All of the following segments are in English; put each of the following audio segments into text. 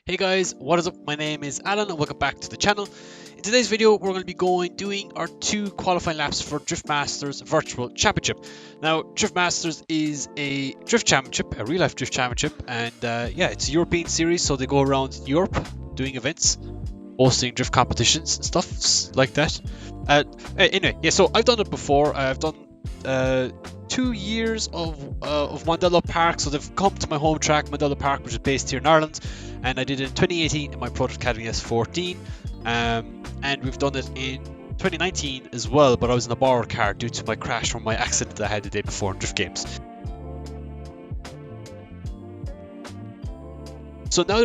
Hey guys, what is up? My name is Alan and welcome back to the channel. In today's video, we're going to be doing our 2 qualifying laps for Drift Masters Virtual Championship. Now, Drift Masters is a drift championship, a real-life drift championship, and yeah, it's a European series, so they go around Europe doing events, hosting drift competitions and stuff like that. Anyway, yeah, so I've done it before. I've done 2 years of Mondello Park, so they've come to my home track, Mondello Park, which is based here in Ireland, and I did it in 2018 in my Proto Academy S14, and we've done it in 2019 as well, but I was in a borrowed car due to my crash from my accident that I had the day before in drift games. So now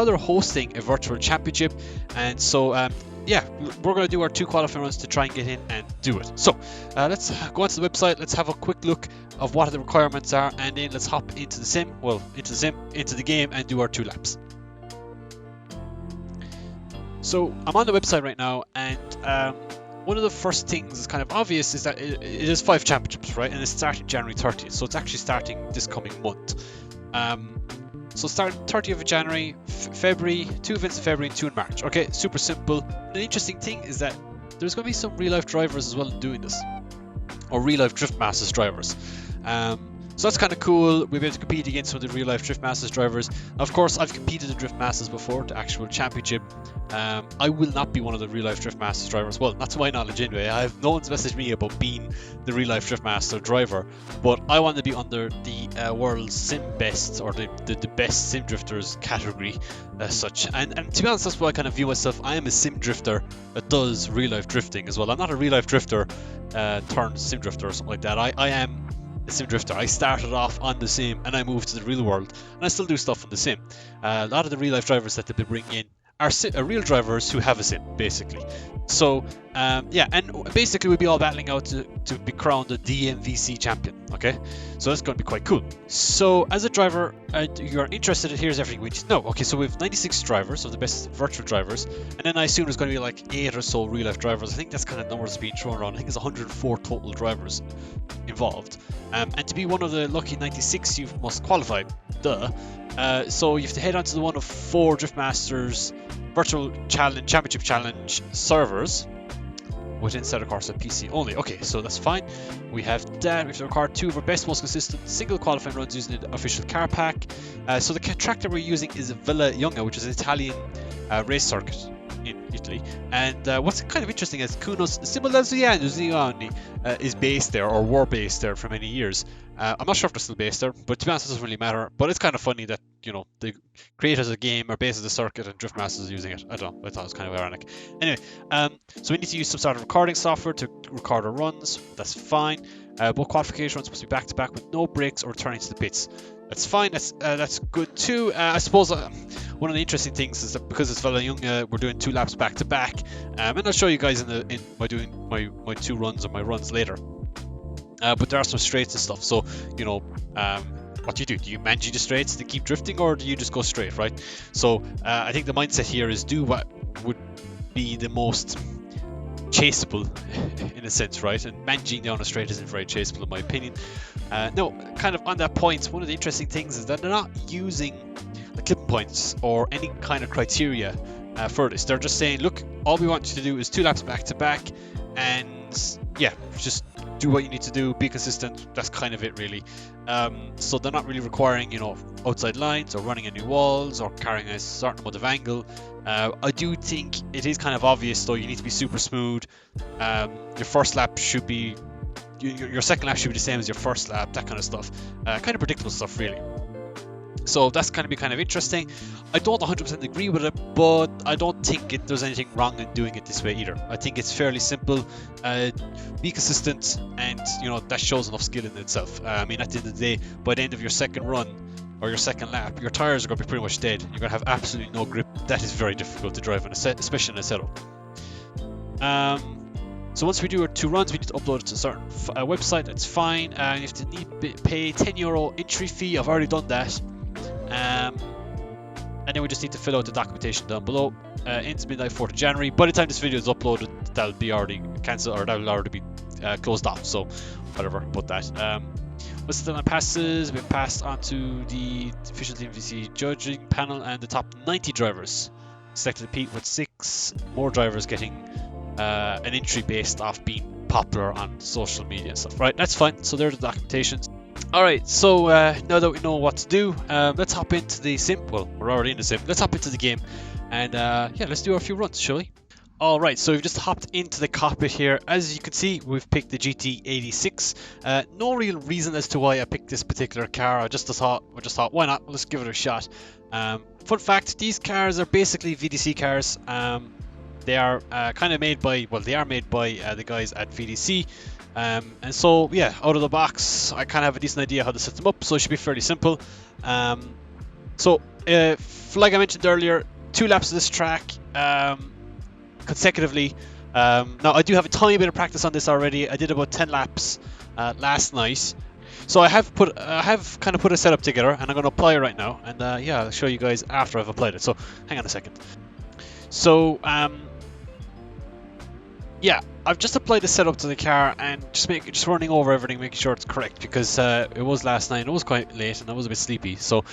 they're hosting a virtual championship, and so yeah, we're going to do our 2 qualifying runs to try and get in and do it. So let's go onto the website, let's have a quick look of what the requirements are, and then let's hop into the game and do our 2 laps. So I'm on the website right now, and one of the first things that's kind of obvious is that it is 5 championships, right? And it's starting January 30th, so it's actually starting this coming month. So starting 30th of January, February, 2 events in February and 2 in March. Okay, super simple. The interesting thing is that there's going to be some real-life drivers as well doing this, or real-life Drift Masters drivers. So that's kind of cool. We'll be able to compete against some of the real-life Drift Masters drivers. Of course, I've competed in Drift Masters before, the actual championship. I will not be one of the real-life Drift Masters drivers. Well, not to my knowledge anyway. No one's messaged me about being the real-life Drift Master driver, but I want to be under the World Sim Best, or the Best Sim Drifters category as such. And to be honest, that's why I kind of view myself. I am a sim drifter that does real-life drifting as well. I'm not a real-life drifter turned sim drifter or something like that. I am a sim drifter. I started off on the sim and I moved to the real world, and I still do stuff on the sim. A lot of the real life drivers that they bring in are real drivers who have a sim, basically. So yeah, and basically we'll be all battling out to be crowned the DMVC champion. Okay, so that's going to be quite cool. So as a driver, you're interested in, here's everything we need to know. Okay, so we have 96 drivers, so the best virtual drivers, and then I assume there's going to be like 8 or so real life drivers. I think that's kind of numbers being thrown around. I think there's 104 total drivers involved, and to be one of the lucky 96, you must qualify. Duh. So you have to head on to the one of 4 Drift Masters Virtual Championship Challenge servers within Assetto Corsa PC only. Okay, so that's fine. We have that. We have to record 2 of our best, most consistent single qualifying runs using the official car pack. So the track that we're using is Villa Junga, which is an Italian race circuit in Italy. And what's kind of interesting is Cuno's Simulazione is based there, or were based there for many years. I'm not sure if they're still based there, but to be honest, it doesn't really matter. But it's kind of funny that, you know, the creators of the game are based on the circuit and Drift Masters is using it. I don't know, I thought it was kind of ironic. Anyway, so we need to use some sort of recording software to record our runs. That's fine. Both qualification runs must be back-to-back with no breaks or returning to the pits. That's fine. That's good too. I suppose one of the interesting things is that because it's Villa Junga, we're doing 2 laps back-to-back, and I'll show you guys in by doing my 2 runs or my runs later. But there are some straights and stuff, so you know, what do? Do you manage the straights to keep drifting, or do you just go straight, right? So I think the mindset here is do what would be the most chaseable in a sense, right? And managing down a straight isn't very chaseable in my opinion. No, kind of on that point, one of the interesting things is that they're not using the clipping points or any kind of criteria for this. They're just saying, look, all we want you to do is 2 laps back to back, and yeah, just do what you need to do, be consistent. That's kind of it, really. So they're not really requiring, you know, outside lines or running any walls or carrying a certain amount of angle. I do think it is kind of obvious, though. You need to be super smooth. Your first lap should be, your second lap should be the same as your first lap. That kind of stuff. Kind of predictable stuff, really. So that's going to be kind of interesting. I don't 100% agree with it, but I don't think there's anything wrong in doing it this way either. I think it's fairly simple. Be consistent, and you know that shows enough skill in itself. I mean, at the end of the day, by the end of your second run or your second lap, your tires are going to be pretty much dead. You're going to have absolutely no grip. That is very difficult to drive on especially in a setup. So once we do our 2 runs, we need to upload it to a certain website. That's fine. You have to pay €10 entry fee. I've already done that. And then we just need to fill out the documentation down below. Ends midnight 4th of January. By the time this video is uploaded, that'll be already cancelled, or that'll already be closed off. So whatever, put that. What's the passes? Been passed onto the official TMVC judging panel, and the top 90 drivers selected to compete, with 6 more drivers getting an entry based off being popular on social media and stuff. Right, that's fine. So there's the documentations. Alright, so now that we know what to do, let's hop into the sim. Well, we're already in the sim. Let's hop into the game, and yeah, let's do a few runs, shall we? Alright, so we've just hopped into the cockpit here. As you can see, we've picked the GT86. No real reason as to why I picked this particular car. I just thought, why not? Let's give it a shot. Fun fact, these cars are basically VDC cars. They are kind of made by, well, they are made by the guys at VDC. And so, yeah, out of the box, I kind of have a decent idea how to set them up, so it should be fairly simple. So, like I mentioned earlier, 2 laps of this track consecutively. Now, I do have a tiny bit of practice on this already. I did about 10 laps last night. So I have kind of put a setup together, and I'm going to apply it right now. And yeah, I'll show you guys after I've applied it. So hang on a second. So yeah, I've just applied the setup to the car and just running over everything, making sure it's correct, because it was last night and it was quite late and I was a bit sleepy. So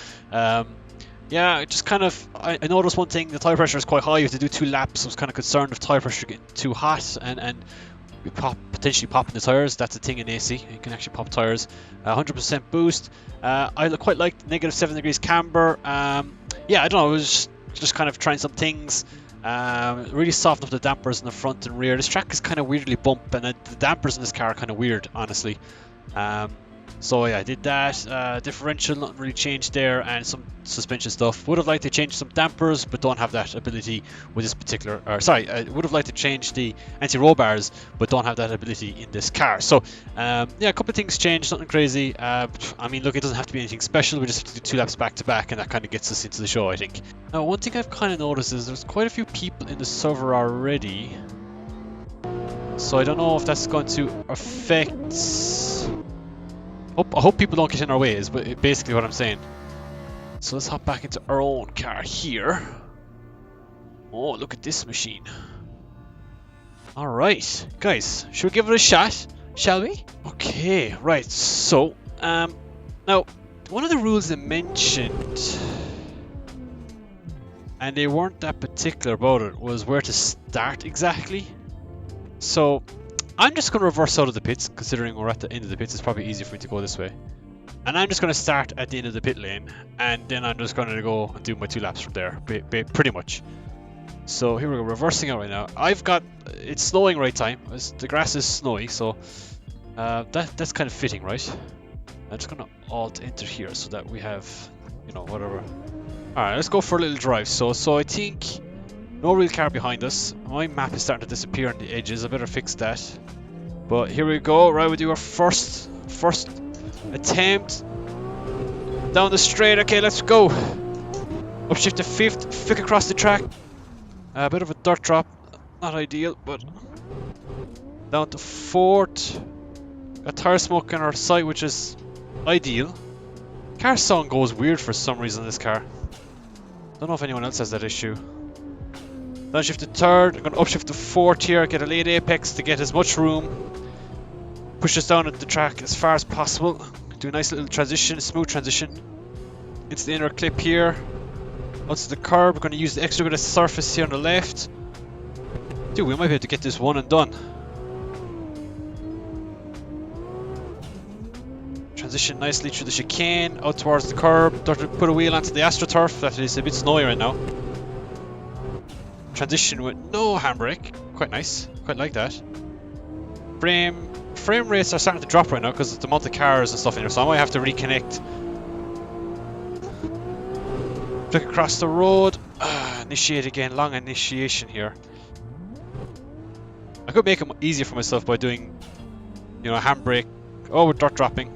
yeah, I just kind of I noticed one thing: the tire pressure is quite high. You have to do 2 laps. I was kind of concerned if tire pressure getting too hot and we potentially popping the tires. That's a thing in AC. You can actually pop tires. 100% boost. I quite liked -7 degrees camber. Yeah, I don't know. I was just kind of trying some things. Really softened up the dampers in the front and rear. This track is kind of weirdly bumped, and the dampers in this car are kind of weird, honestly. So yeah, I did that. Differential, nothing really changed there, and some suspension stuff. Would have liked to change some dampers, but don't have that ability with this particular. Sorry, I would have liked to change the anti-roll bars, but don't have that ability in this car. So yeah, a couple of things changed, nothing crazy. I mean, look, it doesn't have to be anything special. We just have to do 2 laps back to back, and that kind of gets us into the show, I think. Now, one thing I've kind of noticed is there's quite a few people in the server already. So I don't know if that's going to affect. I hope people don't get in our way, is basically what I'm saying. So let's hop back into our own car here. Oh, look at this machine. Alright, guys, should we give it a shot? Shall we? Okay, right, so, now, one of the rules they mentioned, and they weren't that particular about it, was where to start exactly. So, I'm just going to reverse out of the pits, considering we're at the end of the pits. It's probably easier for me to go this way. And I'm just going to start at the end of the pit lane, and then I'm just going to go and do my 2 laps from there, pretty much. So here we go, reversing out right now. It's snowing right time. The grass is snowy, so that's kind of fitting, right? I'm just going to alt enter here so that we have, you know, whatever. Alright, let's go for a little drive. So I think no real car behind us. My map is starting to disappear on the edges. I better fix that. But here we go. Right, we do our first attempt down the straight. Okay, let's go. Upshift to 5th, flick across the track. A bit of a dirt drop, not ideal, but down to 4th. Got tire smoke on our side, which is ideal. Car sound goes weird for some reason in this car. Don't know if anyone else has that issue. Downshift to 3rd, I'm going to upshift to 4th here, get a late apex to get as much room. Push us down at the track as far as possible. Do a nice little transition, smooth transition. Into the inner clip here. Onto the curb, we're going to use the extra bit of surface here on the left. Dude, we might be able to get this one and done. Transition nicely through the chicane, out towards the curb. Put a wheel onto the AstroTurf, that is a bit snowy right now. Transition with no handbrake, quite nice, quite like that. Frame rates are starting to drop right now because of the amount of cars and stuff in here, so I might have to reconnect. Flick across the road, initiate again, long initiation here. I could make it easier for myself by doing, you know, a handbrake. Oh, we're dirt dropping.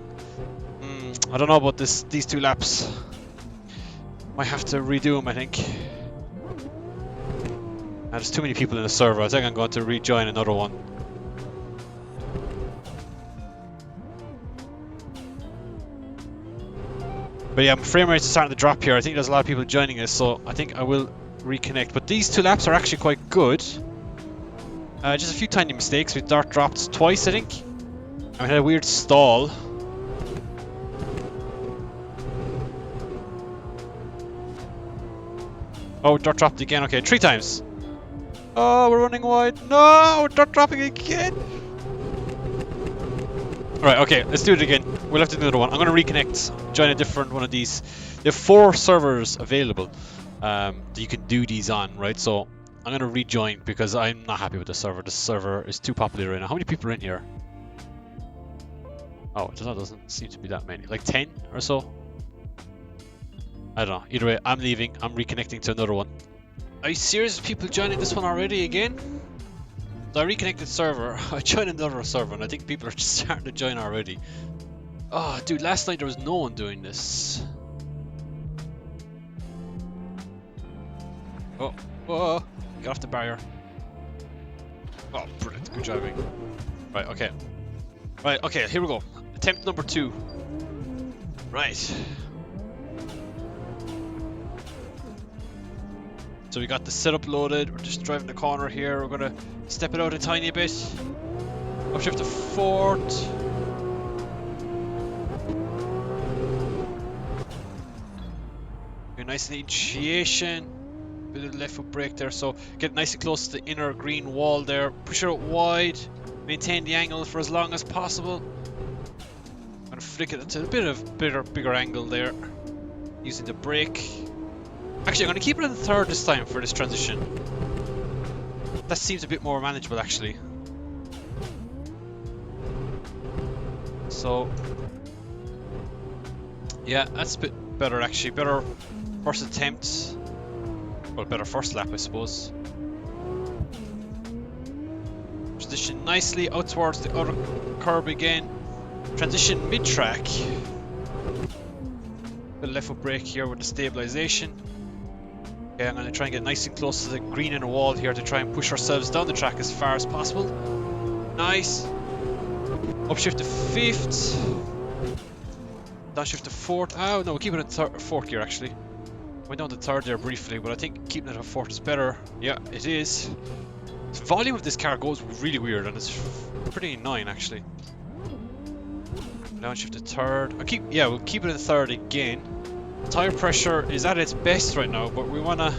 I don't know about these 2 laps. Might have to redo them, I think. There's too many people in the server. I think I'm going to rejoin another one. But yeah, my frame rate is starting to drop here. I think there's a lot of people joining us, so I think I will reconnect. But these 2 laps are actually quite good. Just a few tiny mistakes. We dirt dropped twice, I think. I had a weird stall. Oh, dirt dropped again. Okay, 3 times. Oh, we're running wide. No, dirt dropping again. Right, okay, let's do it again. We'll have to do another one. I'm going to reconnect, join a different one of these. There are 4 servers available that you can do these on, right? So I'm going to rejoin because I'm not happy with the server. The server is too popular right now. How many people are in here? Oh, it doesn't seem to be that many. Like 10 or so? I don't know. Either way, I'm leaving. I'm reconnecting to another one. Are you serious? People joining this one already again? So I reconnected server. I joined another server and I think people are just starting to join already. Oh, dude, last night there was no one doing this. Oh, whoa. Get off the barrier. Oh, brilliant. Good driving. Right, okay. Right, okay, here we go. Attempt number 2. Right. So we got the setup loaded. We're just driving the corner here. We're gonna step it out a tiny bit. Upshift to 4th. Nice initiation. Bit of left foot brake there. So get nice and close to the inner green wall there. Push it out wide. Maintain the angle for as long as possible. I'm gonna flick it to a bit of bigger angle there. Using the brake. Actually, I'm going to keep it in the 3rd this time for this transition. That seems a bit more manageable, actually. So, yeah, that's a bit better, actually. Better first attempt. Well, better first lap, I suppose. Transition nicely out towards the other curb again. Transition mid-track. Bit of left foot brake here with the stabilization. Okay, I'm going to try and get nice and close to the green inner wall here to try and push ourselves down the track as far as possible. Nice. Upshift to 5th. Downshift to 4th. Oh no, we'll keep it in 4th gear actually. Went down to 3rd there briefly, but I think keeping it at 4th is better. Yeah, it is. The volume of this car goes really weird and it's pretty annoying actually. Downshift to 3rd. We'll keep it in 3rd again. Tire pressure is at its best right now, but we wanna...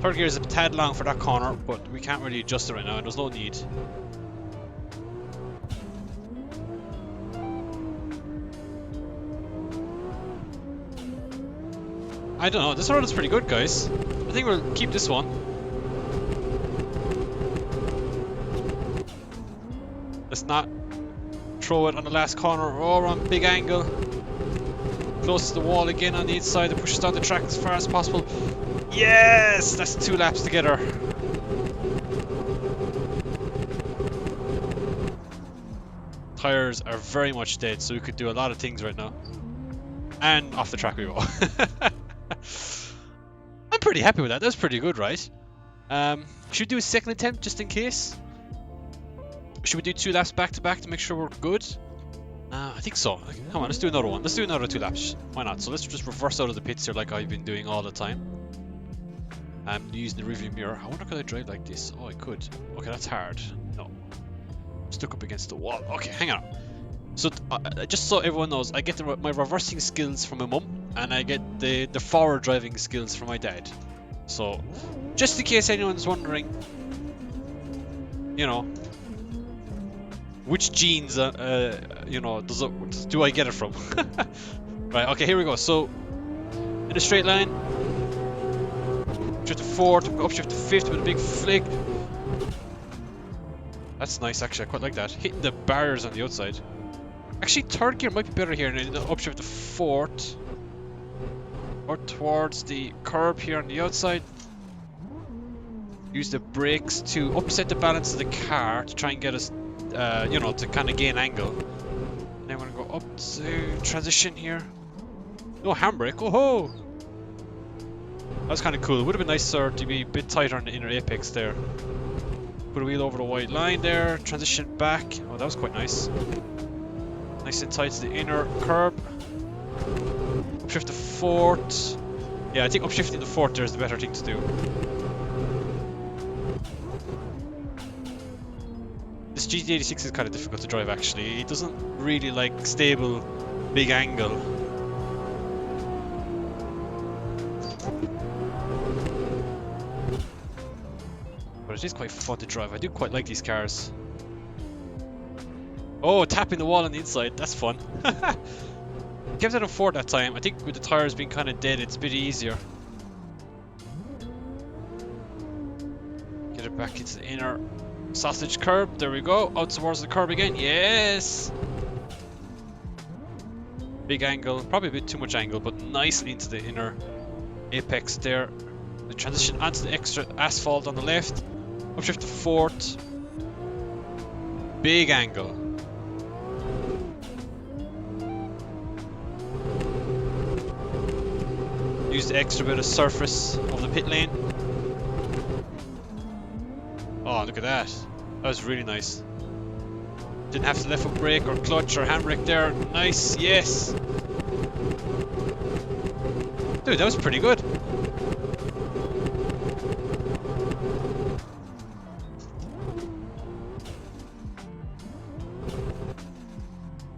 3rd gear is a tad long for that corner, but we can't really adjust it right now, and there's no need. I don't know, this road is pretty good, guys. I think we'll keep this one. Let's not throw it on the last corner or on big angle. Close to the wall again on the inside to push us down the track as far as possible. Yes! That's 2 laps together. Tires are very much dead, so we could do a lot of things right now. And off the track we go. I'm pretty happy with that. That's pretty good, right? Should we do a 2nd attempt just in case? Should we do 2 laps back to back to make sure we're good? I think so. Come on, let's do another one. Let's do another 2 laps. Why not? So let's just reverse out of the pits here like I've been doing all the time. Using the rearview mirror. I wonder could I drive like this? Oh, I could. Okay, that's hard. No. Stuck up against the wall. Okay, hang on. So, just so everyone knows, I get my reversing skills from my mum, and I get the forward driving skills from my dad. So, just in case anyone's wondering, you know, which genes, you know, do I get it from? Right, okay, here we go. So, in a straight line, shift to 4th, upshift to 5th with a big flick. That's nice, actually. I quite like that. Hitting the barriers on the outside. Actually, 3rd gear might be better here. And upshift to 4th. Or towards the curb here on the outside. Use the brakes to upset the balance of the car to try and get us, you know, to kind of gain angle. And then we're going to go up to transition here. No handbrake. Oh ho! That was kind of cool. It would have been nicer to be a bit tighter on the inner apex there. Put a wheel over the white line there. Transition back. Oh, that was quite nice. Nice and tight to the inner curb. Upshift to 4th. Yeah, I think upshifting to 4th there is the better thing to do. This GT86 is kind of difficult to drive actually. It doesn't really like stable, big angle. but it is quite fun to drive. I do quite like these cars. Oh, tapping the wall on the inside. That's fun. Kept it on 4 that time. I think with the tires being kind of dead, it's a bit easier. Get it back into the inner sausage curb. There we go. Out towards the curb again. Yes! Big angle. Probably a bit too much angle, but nicely into the inner apex there. The transition onto the extra asphalt on the left. Upshift to 4th. Big angle. Use the extra bit of surface of the pit lane. Oh, look at that. That was really nice. Didn't have to left foot brake or clutch or handbrake there. Nice, yes. Dude, that was pretty good.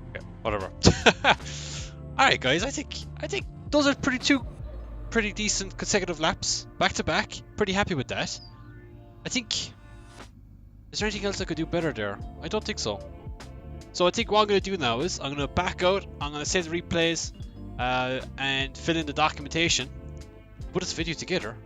Okay, whatever. Alright guys, I think those are pretty decent consecutive laps back to back. Pretty happy with that. I think, is there anything else I could do better there? I don't think so. So I think what I'm going to do now is I'm going to back out, I'm going to save the replays and fill in the documentation, put this video together,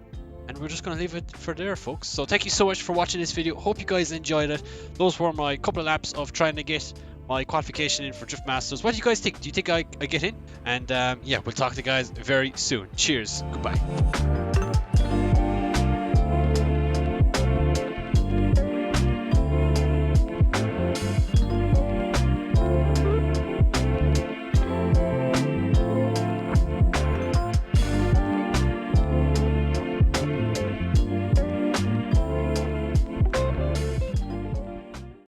and we're just going to leave it for there, folks. So thank you so much for watching this video. Hope you guys enjoyed it. Those were my couple of laps of trying to get my qualification in for Drift Masters. What do you guys think? Do you think I get in? And yeah, we'll talk to you guys very soon. Cheers. Goodbye.